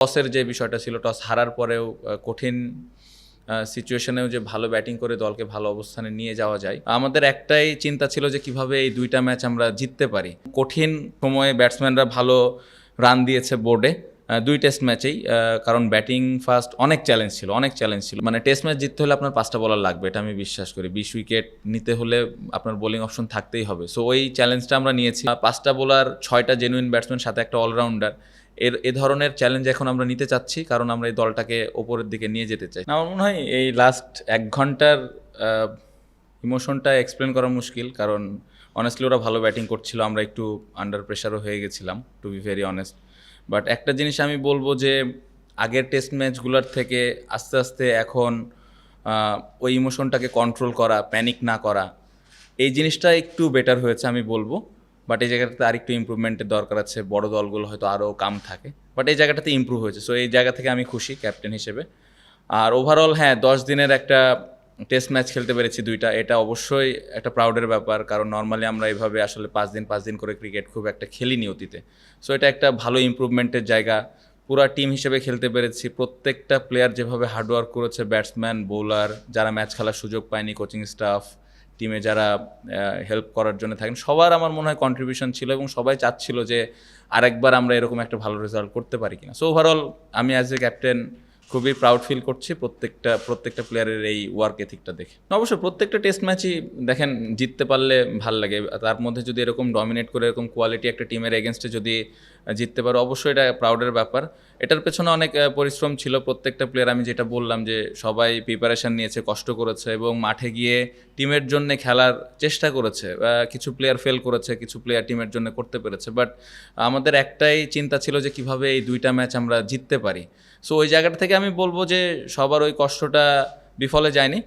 টসের যে বিষয়টা ছিল, টস হারার পরেও কঠিন সিচুয়েশনেও যে ভালো ব্যাটিং করে দলকে ভালো অবস্থানে নিয়ে যাওয়া যায়, আমাদের একটাই চিন্তা ছিল যে কিভাবে এই দুইটা ম্যাচ আমরা জিততে পারি। কঠিন সময়ে ব্যাটসম্যানরা ভালো রান দিয়েছে বোর্ডে দুই টেস্ট ম্যাচেই, কারণ ব্যাটিং ফার্স্ট অনেক চ্যালেঞ্জ ছিল। মানে টেস্ট ম্যাচ জিততে হলে আপনার 5টা বলার লাগবে, এটা আমি বিশ্বাস করি। 20 উইকেট নিতে হলে আপনার বোলিং অপশন থাকতেই হবে। সো ওই চ্যালেঞ্জটা আমরা নিয়েছি। 5টা বোলার, 6টা জেনুইন ব্যাটসম্যান, সাথে একটা অলরাউন্ডার। এ ধরনের চ্যালেঞ্জ এখন আমরা নিতে চাচ্ছি, কারণ আমরা এই দলটাকে ওপরের দিকে নিয়ে যেতে চাই। আমার মনে হয় এই লাস্ট 1 ঘন্টার ইমোশনটা এক্সপ্লেন করা মুশকিল, কারণ অনেস্টলি ওরা ভালো ব্যাটিং করছিল, আমরা একটু আন্ডার প্রেশারও হয়ে গেছিলাম, to be very honest. But একটা জিনিস আমি বলবো যে আগের টেস্ট ম্যাচগুলোর থেকে আস্তে আস্তে এখন ওই ইমোশনটাকে কন্ট্রোল করা, প্যানিক না করা, এই জিনিসটা একটু বেটার হয়েছে আমি বলবো। বাট এই জায়গাটাতে আরেকটু ইমপ্রুভমেন্টের দরকার আছে। বড় দলগুলো হয়তো আরও কাম থাকে, বাট এই জায়গাটাতে ইমপ্রুভ হয়েছে। সো এই জায়গা থেকে আমি খুশি ক্যাপ্টেন হিসেবে। আর ওভারঅল হ্যাঁ, 10 দিনের একটা টেস্ট ম্যাচ খেলতে পেরেছি দুইটা, এটা অবশ্যই একটা প্রাউডের ব্যাপার, কারণ নর্মালি আমরা এইভাবে আসলে 5 দিন করে ক্রিকেট খুব একটা খেলিনি অতীতে। সো এটা একটা ভালো ইমপ্রুভমেন্টের জায়গা। পুরা টিম হিসেবে খেলতে পেরেছি, প্রত্যেকটা প্লেয়ার যেভাবে হার্ডওয়ার্ক করেছে, ব্যাটসম্যান, বোলার, যারা ম্যাচ খেলার সুযোগ পায়নি, কোচিং স্টাফ, টিমে যারা হেল্প করার জন্য থাকেন, সবার আমার মনে হয় কন্ট্রিবিউশন ছিল, এবং সবাই চাচ্ছিল যে আরেকবার আমরা এরকম একটা ভালো রেজাল্ট করতে পারি কিনা। সো ওভারঅল আমি অ্যাজ এ ক্যাপ্টেন খুবই প্রাউড ফিল করছি প্রত্যেকটা প্লেয়ারের এই ওয়ার্ক এথিকটা দেখে। অবশ্যই প্রত্যেকটা টেস্ট ম্যাচই দেখেন জিততে পারলে ভাল লাগে, তার মধ্যে যদি এরকম ডমিনেট করে এরকম কোয়ালিটি একটা টিমের এগেনস্টে যদি জিততে পারো, অবশ্যই এটা প্রাউডের ব্যাপার। এটার পেছনে অনেক পরিশ্রম ছিল প্রত্যেকটা প্লেয়ার। আমি যেটা বললাম যে সবাই প্রিপারেশান নিয়েছে, কষ্ট করেছে, এবং মাঠে গিয়ে টিমের জন্য খেলার চেষ্টা করেছে। কিছু প্লেয়ার ফেল করেছে, কিছু প্লেয়ার টিমের জন্য করতে পেরেছে। বাট আমাদের একটাই চিন্তা ছিল যে কিভাবে এই দুইটা ম্যাচ আমরা জিততে পারি। সো ওই জায়গাটা থেকে আমি বলবো যে সবার ওই কষ্টটা বিফলে যায়নি।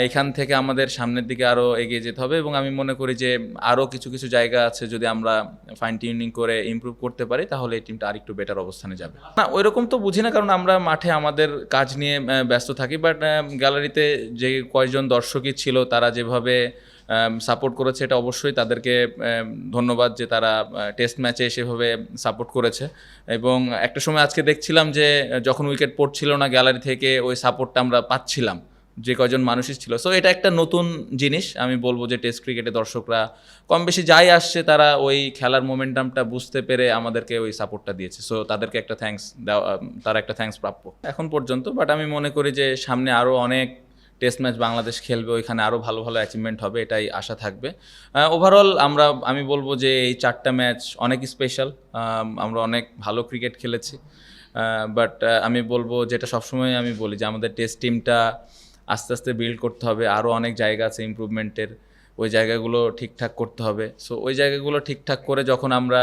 এখান থেকে আমাদের সামনের দিকে আরও এগিয়ে যেতে হবে, এবং আমি মনে করি যে আরও কিছু কিছু জায়গা আছে, যদি আমরা ফাইন টিউনিং করে ইমপ্রুভ করতে পারি, তাহলে এই টিমটা আরেকটু বেটার অবস্থানে যাবে। না, ওইরকম তো বুঝি না, কারণ আমরা মাঠে আমাদের কাজ নিয়ে ব্যস্ত থাকি। বাট গ্যালারিতে যে কয়েকজন দর্শকই ছিল, তারা যেভাবে সাপোর্ট করেছে, এটা অবশ্যই তাদেরকে ধন্যবাদ যে তারা টেস্ট ম্যাচে সেভাবে সাপোর্ট করেছে। এবং একটা সময় আজকে দেখছিলাম যে যখন উইকেট পড়ছিল না, গ্যালারি থেকে ওই সাপোর্টটা আমরা পাচ্ছিলাম, যে কয়জন মানুষই ছিল। সো এটা একটা নতুন জিনিস। আমি বলবো যে টেস্ট ক্রিকেটে দর্শকরা কম বেশি যাই আসছে, তারা ওই খেলার মোমেন্টামটা বুঝতে পেরে আমাদেরকে ওই সাপোর্টটা দিয়েছে। সো তাদেরকে একটা থ্যাঙ্কস দেওয়া, তারা একটা থ্যাঙ্কস প্রাপ্য এখন পর্যন্ত। বাট আমি মনে করি যে সামনে আরও অনেক টেস্ট ম্যাচ বাংলাদেশ খেলবে, ওইখানে আরও ভালো ভালো অ্যাচিভমেন্ট হবে, এটাই আশা থাকবে। ওভারঅল আমি বলবো যে এই 4টা ম্যাচ অনেক স্পেশাল। আমরা অনেক ভালো ক্রিকেট খেলেছি। বাট আমি বলবো, যেটা সবসময় আমি বলি, যে আমাদের টেস্ট টিমটা আস্তে আস্তে বিল্ড করতে হবে। আরও অনেক জায়গা আছে ইমপ্রুভমেন্টের, ওই জায়গাগুলো ঠিকঠাক করতে হবে। সো ওই জায়গাগুলো ঠিকঠাক করে যখন আমরা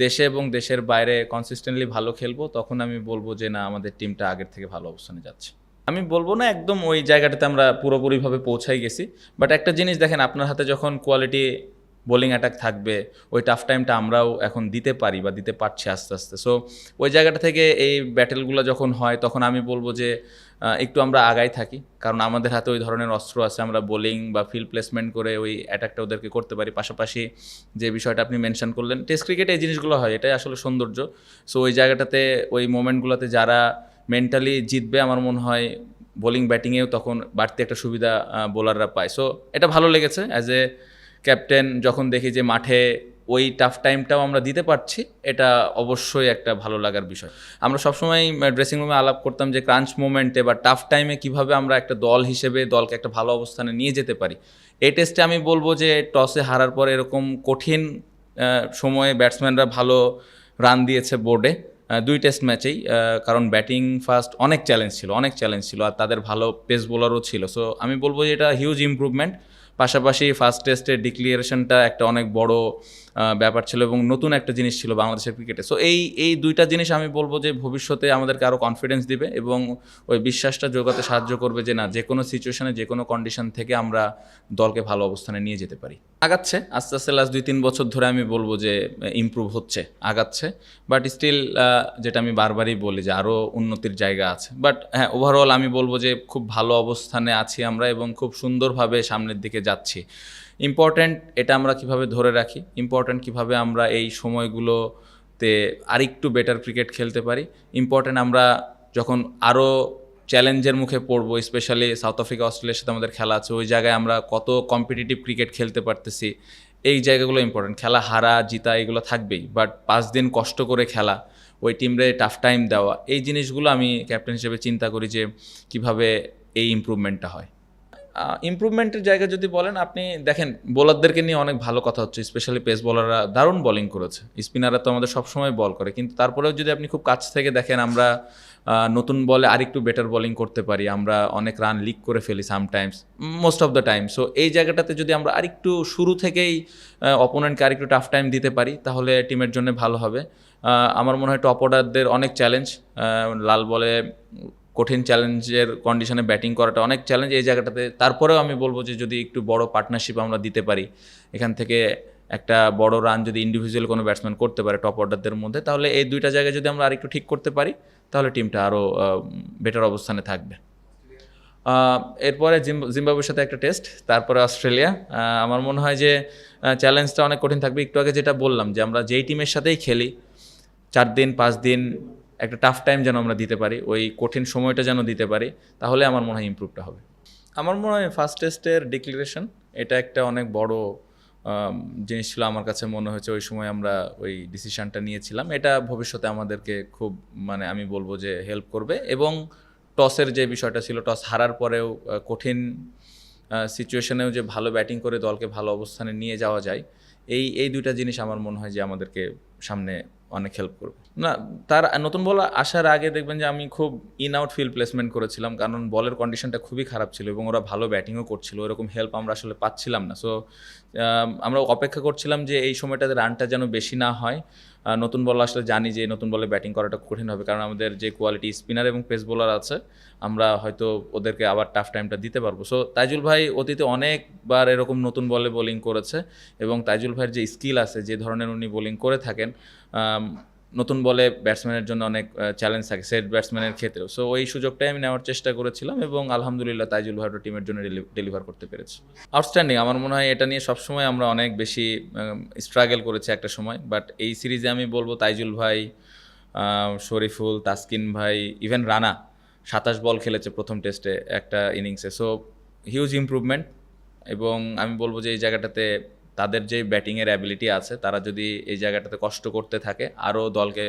দেশে এবং দেশের বাইরে কনসিস্টেন্টলি ভালো খেলবো, তখন আমি বলবো যে না, আমাদের টিমটা আগের থেকে ভালো অবস্থানে যাচ্ছে। আমি বলবো না একদম ওই জায়গাটাতে আমরা পুরোপুরিভাবে পৌঁছাই গেছি, বাট একটা জিনিস দেখেন, আপনার হাতে যখন কোয়ালিটি বোলিং অ্যাটাক থাকবে, ওই টাফ টাইমটা আমরাও এখন দিতে পারি বা দিতে পারছি আস্তে আস্তে। সো ওই জায়গাটা থেকে এই ব্যাটেলগুলো যখন হয়, তখন আমি বলবো যে একটু আমরা আগাই থাকি, কারণ আমাদের হাতে ওই ধরনের অস্ত্র আছে। আমরা বোলিং বা ফিল্ড প্লেসমেন্ট করে ওই অ্যাটাকটা ওদেরকে করতে পারি। পাশাপাশি যে বিষয়টা আপনি মেনশন করলেন, টেস্ট ক্রিকেটে এই জিনিসগুলো হয়, এটাই আসলে সৌন্দর্য। সো ওই জায়গাটাতে, ওই মোমেন্টগুলোতে যারা মেন্টালি জিতবে, আমার মনে হয় বোলিং ব্যাটিংয়েও তখন বাড়তি একটা সুবিধা বোলাররা পায়। সো এটা ভালো লেগেছে অ্যাজ এ ক্যাপ্টেন, যখন দেখি যে মাঠে ওই টাফ টাইমটাও আমরা দিতে পারছি, এটা অবশ্যই একটা ভালো লাগার বিষয়। আমরা সবসময় ড্রেসিং রুমে আলাপ করতাম যে ক্রাঞ্চ মোমেন্টে বা টাফ টাইমে কীভাবে আমরা একটা দল হিসেবে দলকে একটা ভালো অবস্থানে নিয়ে যেতে পারি। এই টেস্টে আমি বলবো যে টসে হারার পর এরকম কঠিন সময়ে ব্যাটসম্যানরা ভালো রান দিয়েছে বোর্ডে দুই টেস্ট ম্যাচেই, কারণ ব্যাটিং ফার্স্ট অনেক চ্যালেঞ্জ ছিল, আর তাদের ভালো পেস বোলারও ছিল। সো আমি বলবো যে এটা হিউজ ইমপ্রুভমেন্ট। পাশাপাশি ফার্স্ট টেস্টের ডিক্লিয়ারেশনটা একটা অনেক বড় ব্যাপার ছিল, এবং নতুন একটা জিনিস ছিল বাংলাদেশের ক্রিকেটে। সো এই দুইটা জিনিস আমি বলবো যে ভবিষ্যতে আমাদেরকে আরও কনফিডেন্স দিবে, এবং ওই বিশ্বাসটা জোগাতে সাহায্য করবে যে না, যে কোনো সিচুয়েশনে, যে কোনো কন্ডিশন থেকে আমরা দলকে ভালো অবস্থানে নিয়ে যেতে পারি। আগাচ্ছে আস্তে আস্তে, লাস্ট 2-3 বছর ধরে আমি বলবো যে ইমপ্রুভ হচ্ছে, আগাচ্ছে। বাট স্টিল, যেটা আমি বারবারই বলি, যে আরও উন্নতির জায়গা আছে। বাট হ্যাঁ, ওভারঅল আমি বলবো যে খুব ভালো অবস্থানে আছি আমরা, এবং খুব সুন্দরভাবে সামনের দিকে যাচ্ছি। ইম্পর্ট্যান্ট এটা আমরা কিভাবে ধরে রাখি, ইম্পর্ট্যান্ট কিভাবে আমরা এই সময়গুলো তে আরেকটু বেটার ক্রিকেট খেলতে পারি। ইম্পর্টেন্ট আমরা যখন আরও চ্যালেঞ্জের মুখে পড়বো, স্পেশালি সাউথ আফ্রিকা অস্ট্রেলিয়ার সাথে আমাদের খেলা আছে, ওই জায়গায় আমরা কত কম্পিটিটিভ ক্রিকেট খেলতে পারতেছি, এই জায়গাগুলো ইম্পর্টেন্ট। খেলা হারা জিতা এগুলো থাকবেই, বাট 5 দিন কষ্ট করে খেলা, ওই টিমরে টাফ টাইম দেওয়া, এই জিনিসগুলো আমি ক্যাপ্টেন হিসেবে চিন্তা করি যে কিভাবে এই ইমপ্রুভমেন্টটা হয়। ইমপ্রুভমেন্টের জায়গা যদি বলেন, আপনি দেখেন বোলারদেরকে নিয়ে অনেক ভালো কথা হচ্ছে, স্পেশালি পেস বোলাররা দারুণ বোলিং করেছে। স্পিনাররা তো আমাদের সবসময় বল করে, কিন্তু তারপরেও যদি আপনি খুব কাছ থেকে দেখেন, আমরা নতুন বলে আরেকটু বেটার বোলিং করতে পারি, আমরা অনেক রান লিক করে ফেলি sometimes, most of the time. So এই জায়গাটাতে যদি আমরা আরেকটু শুরু থেকেই অপোনেন্টকে আরেকটু টাফ টাইম দিতে পারি, তাহলে টিমের জন্য ভালো হবে। আমার মনে হয় টপ অর্ডারদের অনেক চ্যালেঞ্জ, লাল বলে কঠিন চ্যালেঞ্জের কন্ডিশনে ব্যাটিং করাটা অনেক চ্যালেঞ্জ এই জায়গাটাতে। তারপরেও আমি বলবো যে যদি একটু বড় পার্টনারশিপ আমরা দিতে পারি, এখান থেকে একটা বড় রান যদি ইন্ডিভিজুয়াল কোনো ব্যাটসম্যান করতে পারে টপ অর্ডারদের মধ্যে, তাহলে এই দুইটা জায়গায় যদি আমরা আরেকটু ঠিক করতে পারি, তাহলে টিমটা আরও বেটার অবস্থানে থাকবে। এরপরে জিম্বাবুয়ের সাথে একটা টেস্ট, তারপরে অস্ট্রেলিয়া। আমার মনে হয় যে চ্যালেঞ্জটা অনেক কঠিন থাকবে। একটু আগে যেটা বললাম যে আমরা যেই টিমের সাথেই খেলি 4 দিন 5 দিন একটা টাফ টাইম যেন আমরা দিতে পারি, ওই কঠিন সময়টা যেন দিতে পারি, তাহলে আমার মনে হয় ইমপ্রুভটা হবে। আমার মনে হয় ফার্স্ট টেস্টের ডিক্লারেশন এটা একটা অনেক বড় জিনিস ছিল। আমার কাছে মনে হয়েছে ওই সময় আমরা ওই ডিসিশনটা নিয়েছিলাম, এটা ভবিষ্যতে আমাদেরকে খুব আমি বলবো যে হেল্প করবে। এবং টসের যে বিষয়টা ছিল, টস হারার পরেও কঠিন সিচুয়েশনেও যে ভালো ব্যাটিং করে দলকে ভালো অবস্থানে নিয়ে যাওয়া যায়, এই দুইটা জিনিস আমার মনে হয় যে আমাদেরকে সামনে অনেক হেল্প করবে। না, তার নতুন বল আসার আগে দেখবেন যে আমি খুব ইন আউট ফিল্ড প্লেসমেন্ট করেছিলাম, কারণ বলের কন্ডিশনটা খুবই খারাপ ছিল এবং ওরা ভালো ব্যাটিংও করছিল, ওরকম হেল্প আমরা আসলে পাচ্ছিলাম না। সো আমরা অপেক্ষা করছিলাম যে এই সময়টাতে রানটা যেন বেশি না হয়। নতুন বল আসলে জানি যে নতুন বলে ব্যাটিং করাটা কঠিন হবে, কারণ আমাদের যে কোয়ালিটি স্পিনার এবং পেস বোলার আছে, আমরা হয়তো ওদেরকে আবার টাফ টাইমটা দিতে পারবো। সো তাইজুল ভাই অতীতে অনেকবার এরকম নতুন বলে বোলিং করেছে, এবং তাইজুল ভাইয়ের যে স্কিল আছে, যে ধরনের উনি বোলিং করে থাকেন, নতুন বলে ব্যাটসম্যানের জন্য অনেক চ্যালেঞ্জ থাকে সেট ব্যাটসম্যানের ক্ষেত্রেও। সো ওই সুযোগটাই আমি নেওয়ার চেষ্টা করেছিলাম, এবং আলহামদুলিল্লাহ তাইজুল ভাই টিমের জন্য ডেলিভার করতে পেরেছে। আউটস্ট্যান্ডিং। আমার মনে হয় এটা নিয়ে সবসময় আমরা অনেক বেশি স্ট্রাগল করেছি একটা সময়, বাট এই সিরিজে আমি বলবো তাইজুল ভাই, শরীফুল, তাসকিন ভাই, ইভেন রানা 27 বল খেলেছে প্রথম টেস্টে একটা ইনিংসে। সো হিউজ ইমপ্রুভমেন্ট, এবং আমি বলবো যে এই জায়গাটাতে তাদের যে ব্যাটিংয়ের অ্যাবিলিটি আছে, তারা যদি এই জায়গাটাতে কষ্ট করতে থাকে, আরও দলকে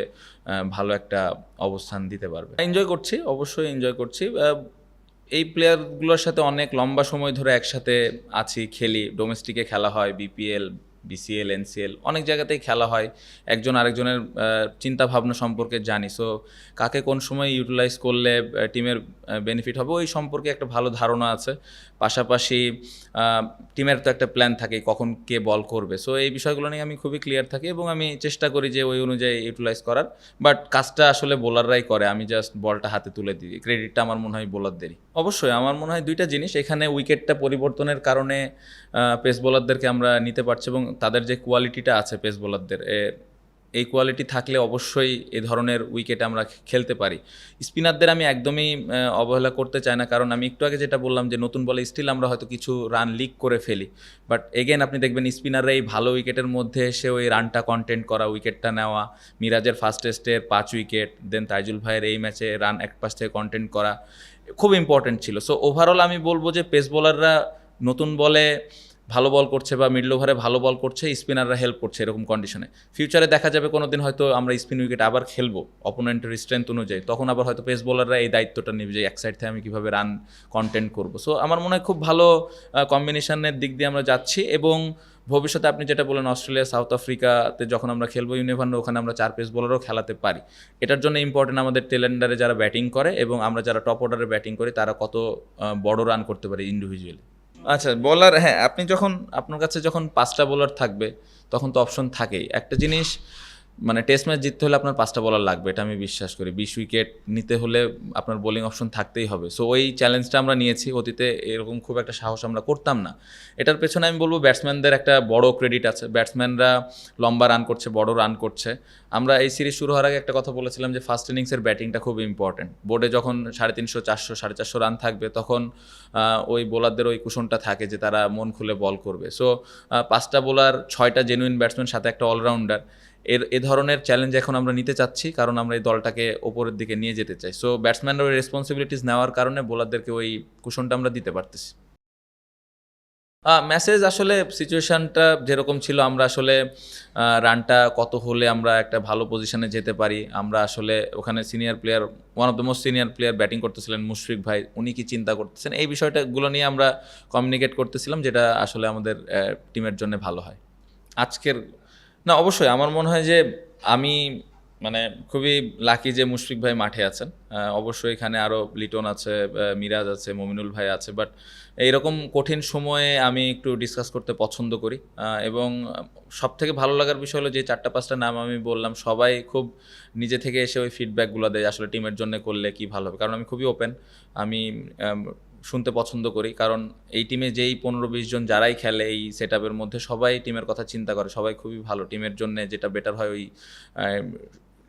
ভালো একটা অবস্থান দিতে পারবে। এনজয় করছি, অবশ্যই এনজয় করছি। এই প্লেয়ারগুলোর সাথে অনেক লম্বা সময় ধরে একসাথে আছি, খেলি, ডোমেস্টিকে খেলা হয়, বিপিএল, বিসিএল, এনসিএল, অনেক জায়গাতেই খেলা হয়, একজন আরেকজনের চিন্তা ভাবনা সম্পর্কে জানি। সো কাকে কোন সময় ইউটিলাইজ করলে টিমের বেনিফিট হবে, ওই সম্পর্কে একটা ভালো ধারণা আছে। পাশাপাশি টিমের তো একটা প্ল্যান থাকে কখন কে বল করবে। সো এই বিষয়গুলো নিয়ে আমি খুবই ক্লিয়ার থাকি, এবং আমি চেষ্টা করি যে ওই অনুযায়ী ইউটিলাইজ করার। বাট কাজটা আসলে বোলাররাই করে, আমি জাস্ট বলটা হাতে তুলে দিই। ক্রেডিটটা আমার মনে হয় বোলারদেরই। অবশ্যই আমার মনে হয় দুইটা জিনিস, এখানে উইকেটটা পরিবর্তনের কারণে পেস বোলারদেরকে আমরা নিতে পারছি, এবং তাদের যে কোয়ালিটিটা আছে পেস বোলারদের, এই কোয়ালিটি থাকলে অবশ্যই এ ধরনের উইকেটে আমরা খেলতে পারি। স্পিনারদের আমি একদমই অবহেলা করতে চাই না, কারণ আমি একটু আগে যেটা বললাম যে নতুন বলে স্টিল আমরা হয়তো কিছু রান লিক করে ফেলি, বাট এগেন আপনি দেখবেন স্পিনাররা এই ভালো উইকেটের মধ্যে এসে ওই রানটা কন্টেন্ট করা, উইকেটটা নেওয়া, মিরাজের ফার্স্ট টেস্টের 5 উইকেট, দেন তাইজুল ভাইয়ের এই ম্যাচে রান এক পাশ থেকে কন্টেন্ট করা খুব ইম্পর্টেন্ট ছিল। সো ওভারঅল আমি বলবো যে পেস বোলাররা নতুন বলে ভালো বল করছে বা মিডল ওভারে ভালো বল করছে, স্পিনাররা হেল্প করছে এরকম কন্ডিশনে। ফিউচারে দেখা যাবে কোনো দিন হয়তো আমরা স্পিন উইকেট আবার খেলবো অপোনেন্টের স্ট্রেংথ অনুযায়ী, তখন আবার হয়তো পেস বোলাররা এই দায়িত্বটা নেবে যে এক সাইড থেকে আমি কীভাবে রান কন্টেন্ট করবো। সো আমার মনে হয় খুব ভালো কম্বিনেশনের দিক দিয়ে আমরা যাচ্ছি, এবং ভবিষ্যতে আপনি যেটা বলেন অস্ট্রেলিয়া, সাউথ আফ্রিকাতে যখন আমরা খেলবো ইউনিভার্নো, ওখানে আমরা 4 পেস বোলারও খেলাতে পারি। এটার জন্য ইম্পর্টেন্ট আমাদের টেল এন্ডারে যারা ব্যাটিং করে এবং আমরা যারা টপ অর্ডারে ব্যাটিং করি, তারা কত বড় রান করতে পারি ইন্ডিভিজুয়ালি। আচ্ছা, বোলার, হ্যাঁ, আপনি যখন আপনার কাছে যখন 5টা বোলার থাকবে, তখন তো অপশন থাকেই। একটা জিনিস টেস্ট ম্যাচ জিততে হলে আপনার 5টা বোলার লাগবে, এটা আমি বিশ্বাস করি। 20 উইকেট নিতে হলে আপনার বোলিং অপশন থাকতেই হবে। সো ওই চ্যালেঞ্জটা আমরা নিয়েছি। অতীতে এরকম খুব একটা সাহস আমরা করতাম না। এটার পেছনে আমি বলবো ব্যাটসম্যানদের একটা বড় ক্রেডিট আছে। ব্যাটসম্যানরা লম্বা রান করছে, বড় রান করছে। আমরা এই সিরিজ শুরু হওয়ার আগে একটা কথা বলেছিলাম যে ফার্স্ট ইনিংসের ব্যাটিংটা খুব ইম্পর্টেন্ট। বোর্ডে যখন 350, 400, 450 রান থাকবে, তখন ওই বোলারদের ওই কুশনটা থাকে যে তারা মন খুলে বল করবে। সো 5টা বোলার, 6টা জেনুইন ব্যাটসম্যান, সাথে একটা অলরাউন্ডার, এ ধরনের চ্যালেঞ্জ এখন আমরা নিতে চাচ্ছি, কারণ আমরা এই দলটাকে ওপরের দিকে নিয়ে যেতে চাই। সো ব্যাটসম্যানরা ওই রেসপন্সিবিলিটিস নেওয়ার কারণে বোলারদেরকে ওই কুশনটা আমরা দিতে পারতেছি। মেসেজ আসলে সিচুয়েশনটা যেরকম ছিল, আমরা আসলে রানটা কত হলে আমরা একটা ভালো পজিশনে যেতে পারি, আমরা আসলে ওখানে senior player, one of the most senior player batting করতেছিলেন মুশফিক ভাই, উনি কি চিন্তা করতেছেন, এই বিষয়টাগুলো নিয়ে আমরা কমিউনিকেট করতেছিলাম, যেটা আসলে আমাদের টিমের জন্য ভালো হয়। আজকের না, অবশ্যই আমার মনে হয় যে আমি মানে খুবই লাকি যে মুশফিক ভাই মাঠে আছেন। অবশ্যই এখানে আরও লিটন আছে, মিরাজ আছে, মমিনুল ভাই আছে, বাট এইরকম কঠিন সময়ে আমি একটু ডিসকাস করতে পছন্দ করি। এবং সব থেকে ভালো লাগার বিষয় হলো যে 4-5টা নাম আমি বললাম, সবাই খুব নিজে থেকে এসে ওই ফিডব্যাকগুলো দেয় আসলে টিমের জন্য করলে কি ভালো হবে, কারণ আমি খুবই ওপেন, আমি শুনতে পছন্দ করি, কারণ এই টিমে যেই 15-20 জন যারাই খেলে এই সেট আপের মধ্যে সবাই টিমের কথা চিন্তা করে, সবাই খুবই ভালো, টিমের জন্য যেটা বেটার হয় ওই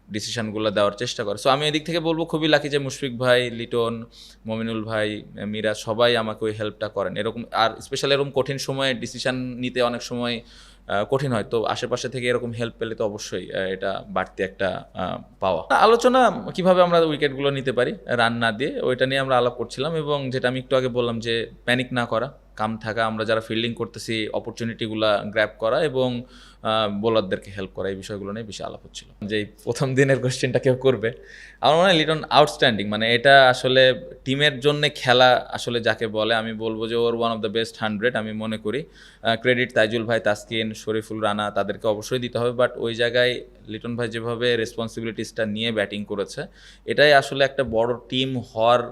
ডিসিশনগুলো দেওয়ার চেষ্টা করে। সো আমি এদিক থেকে বলবো খুবই লাকি যে মুশফিক ভাই, লিটন, মমিনুল ভাই, মিরাজ সবাই আমাকে ওই হেল্পটা করেন এরকম। আর স্পেশালি এরকম কঠিন সময়ে ডিসিশন নিতে অনেক সময় কঠিন হয়, তো আশেপাশে থেকে এরকম হেল্প পেলে তো অবশ্যই এটা বাড়তি একটা পাওয়া। আলোচনা কিভাবে আমরা উইকেটগুলো নিতে পারি রান না দিয়ে, ওইটা নিয়ে আমরা আলাপ করছিলাম, এবং যেটা আমি একটু আগে বললাম যে প্যানিক না করা, কাম থাকা, আমরা যারা ফিল্ডিং করতেছি অপরচুনিটিগুলো গ্র্যাব করা এবং বোলারদেরকে হেল্প করা, এই বিষয়গুলো নিয়ে বেশি আলাপ হচ্ছিল। যে প্রথম দিনের কোশ্চেনটা কেউ করবে, আমার মনে হয় লিটন আউটস্ট্যান্ডিং, মানে এটা আসলে টিমের জন্য খেলা আসলে যাকে বলে, আমি বলবো যে ওর ওয়ান অফ দ্য বেস্ট 100 আমি মনে করি। ক্রেডিট তাইজুল ভাই, তাসকিন, শরীফুল রানা, তাদেরকে অবশ্যই দিতে হবে, বাট ওই জায়গায় লিটন ভাই যেভাবে রেসপন্সিবিলিটিসটা নিয়ে ব্যাটিং করেছে, এটাই আসলে একটা বড় টিম হওয়ার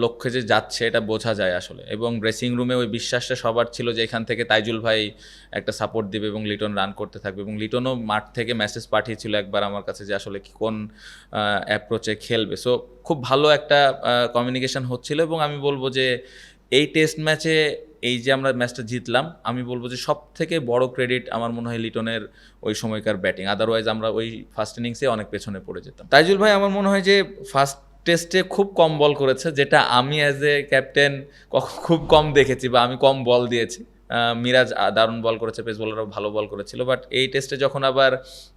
লক্ষ্যে যে যাচ্ছে এটা বোঝা যায় আসলে। এবং ড্রেসিং রুমে ওই বিশ্বাসটা সবার ছিল যে এখান থেকে তাইজুল ভাই একটা সাপোর্ট দিবে এবং লিটন রান করতে থাকবে, এবং লিটনও মাঠ থেকে মেসেজ পাঠিয়েছিল একবার আমার কাছে যে আসলে কোন অ্যাপ্রোচে খেলবে। সো খুব ভালো একটা কমিউনিকেশন হচ্ছিল, এবং আমি বলবো যে এই টেস্ট ম্যাচে এই যে আমরা ম্যাচটা জিতলাম, আমি বলবো যে সব থেকে বড় ক্রেডিট আমার মনে হয় লিটনের ওই সময়কার ব্যাটিং, আদারওয়াইজ আমরা ওই ফার্স্ট ইনিংসে অনেক পেছনে পড়ে যেতাম। তাইজুল ভাই আমার মনে হয় যে ফার্স্ট টেস্টে খুব কম বল করেছে, যেটা আমি অ্যাজ এ ক্যাপ্টেন খুব কম দেখেছি, বা আমি কম বল দিয়েছি। মিরাজ দারুণ বল করেছে, পেস বোলারও ভালো বল করেছিল, বাট এই টেস্টে যখন আবার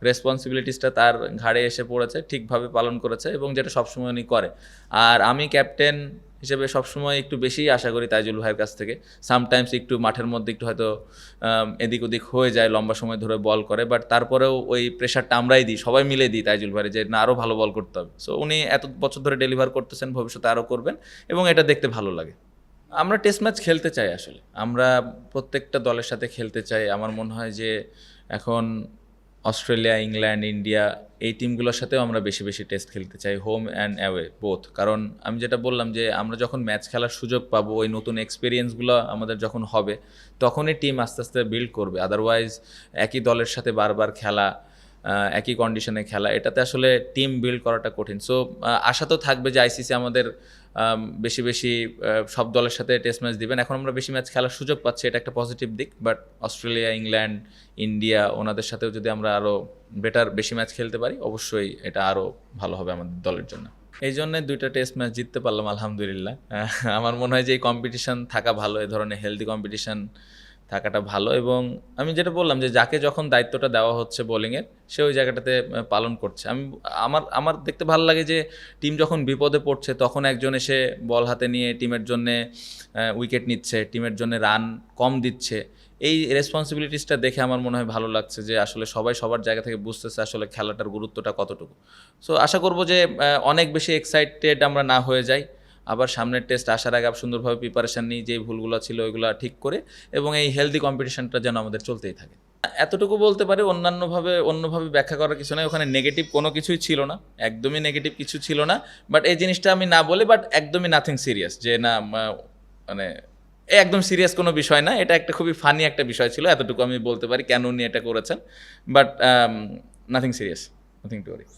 রেসপন্সিবিলিটিসটা তার ঘাড়ে এসে পড়েছে, ঠিকভাবে পালন করেছে, এবং যেটা সবসময় উনি করে। আর আমি ক্যাপ্টেন হিসেবে সবসময় একটু বেশিই আশা করি তাইজুল ভাইয়ের কাছ থেকে। সামটাইমস একটু মাঠের মধ্যে একটু হয়তো এদিক ওদিক হয়ে যায়, লম্বা সময় ধরে বল করে, বাট তারপরেও ওই প্রেশারটা আমরাই দিই, সবাই মিলে দিই তাইজুল ভাইয়ের, যে না আরও ভালো বল করতে হবে। সো উনি এত বছর ধরে ডেলিভার করতেছেন, ভবিষ্যতে আরও করবেন, এবং এটা দেখতে ভালো লাগে। আমরা টেস্ট ম্যাচ খেলতে চাই আসলে, আমরা প্রত্যেকটা দলের সাথে খেলতে চাই। আমার মনে হয় যে এখন অস্ট্রেলিয়া, ইংল্যান্ড, ইন্ডিয়া এই টিমগুলোর সাথেও আমরা বেশি বেশি টেস্ট খেলতে চাই, হোম অ্যান্ড অ্যাওয়ে বোথ। কারণ আমি যেটা বললাম যে আমরা যখন ম্যাচ খেলার সুযোগ পাবো, ওই নতুন এক্সপিরিয়েন্সগুলো আমাদের যখন হবে, তখনই টিম আস্তে আস্তে বিল্ড করবে। আদারওয়াইজ একই দলের সাথে বারবার খেলা, একই কন্ডিশনে খেলা, এটাতে আসলে টিম বিল্ড করাটা কঠিন। সো আশা তো থাকবে যে আইসিসি আমাদের বেশি বেশি সব দলের সাথে টেস্ট ম্যাচ দিবেন। এখন আমরা বেশি ম্যাচ খেলার সুযোগ পাচ্ছি, এটা একটা পজিটিভ দিক, বাট অস্ট্রেলিয়া, ইংল্যান্ড, ইন্ডিয়া ওনাদের সাথেও যদি আমরা আরও বেশি ম্যাচ খেলতে পারি, অবশ্যই এটা আরও ভালো হবে আমাদের দলের জন্য। এই জন্য 2টা টেস্ট ম্যাচ জিততে পারলাম আলহামদুলিল্লাহ। আমার মনে হয় যে এই কম্পিটিশন থাকা ভালো, এই ধরনের হেলদি কম্পিটিশন থাকাটা ভালো। এবং আমি যেটা বললাম যে যাকে যখন দায়িত্বটা দেওয়া হচ্ছে বোলিংয়ের, সে ওই জায়গাটাতে পালন করছে। আমার দেখতে ভালো লাগে যে টিম যখন বিপদে পড়ছে, তখন একজন এসে বল হাতে নিয়ে টিমের জন্যে উইকেট নিচ্ছে, টিমের জন্য রান কম দিচ্ছে। এই রেসপন্সিবিলিটিসটা দেখে আমার মনে হয় ভালো লাগছে যে আসলে সবাই সবার জায়গা থেকে বুঝতেছে আসলে খেলাটার গুরুত্বটা কতটুকু। সো আশা করব যে অনেক বেশি এক্সাইটেড আমরা না হয়ে যাই, আবার সামনের টেস্ট আসার আগে সুন্দরভাবে প্রিপারেশান নিই, যেই ভুলগুলো ছিল ওইগুলো ঠিক করে, এবং এই হেলদি কম্পিটিশনটা যেন আমাদের চলতেই থাকে। এতটুকু বলতে পারি, অন্যভাবে ব্যাখ্যা করার কিছু নয়, ওখানে নেগেটিভ কোনো কিছুই ছিল না, একদমই নেগেটিভ কিছু ছিল না। বাট এই জিনিসটা আমি না বলি, বাট একদমই নাথিং সিরিয়াস, যে না মানে একদম সিরিয়াস কোনো বিষয় না, এটা একটা খুবই ফানি একটা বিষয় ছিল, এতটুকু আমি বলতে পারি কেন উনি এটা করেছেন। But nothing serious, nothing to worry.